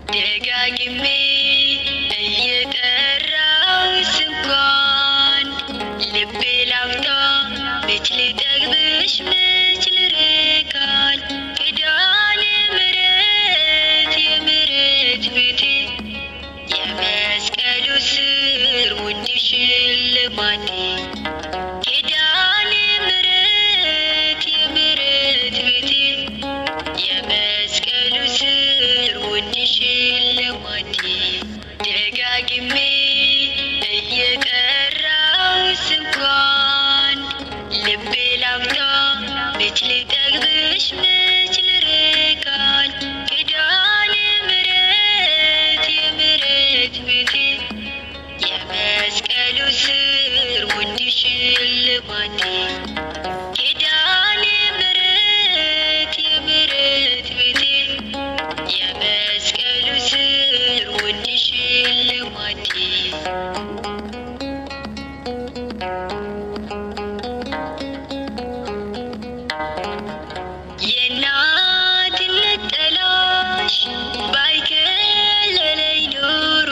ደጋግሜ እየጠራሁሽ እንኳን ልቤ ላፍታ መች ሊጠግብሽ መች ልርቃል ኪዳነ ምሕረት የምሕረት ቤቴ የመስቀሉ ስር ውድ ሽልማቴ ኪዳነ ምሕረት የምሕረት ቤቴ የመስቀሉ ስር ውድ ሽልማቴ ደጋግሜ እየጠራሁሽ እንኳን ልቤ ላፍታ መች ሊጠግብሽ መች ልርቃል ኪዳነ ምሕረት የምሕረት ቤቴ የመስቀሉ ስር ውድ ሽልማቴ ኪዳነ ምሕረት የምሕረት ቤቴ የመስቀሉ ስር ውድ ሽልማቴ የእናትነት ጥላሽ ባይከለለኝ ኖሮ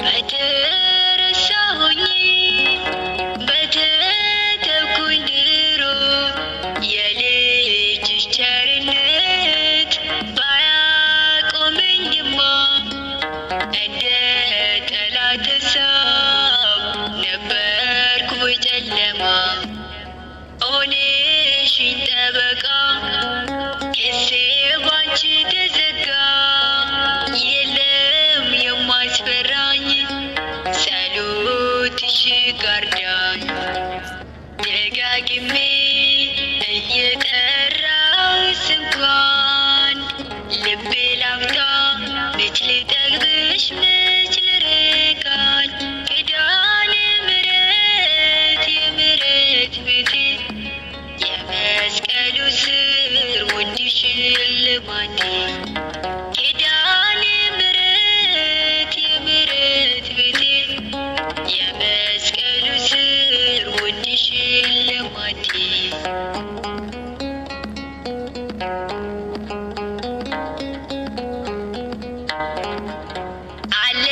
በተረሳሁኝ በተተውኩኝ ድሮ የልጅሽ ቸርነት ባያቆመኝማ እንደ ጠላት ሀሳብ ነበርኩ በጨለማ ሆነሽኝ ጠበቃ ክሴ ባንቺ ተዘጋ የለም የማያስፈራኝ ጸሎትሽ ጋርዳኝ ደጋግሜ እየጠራሁሽ እንኳን ልቤ ላፍታ መች ሊጠግብሽ መች ልርቃል ኪዳነ ምሕረት የምሕረት ቤቴ የመስቀሉ ስር ውድ ሽልማቴ ኪዳነ ምሕረት የምሕረት ቤቴ የመስቀሉ ስር ውድ ሽልማቴ አለ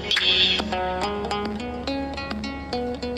ሽልማቴ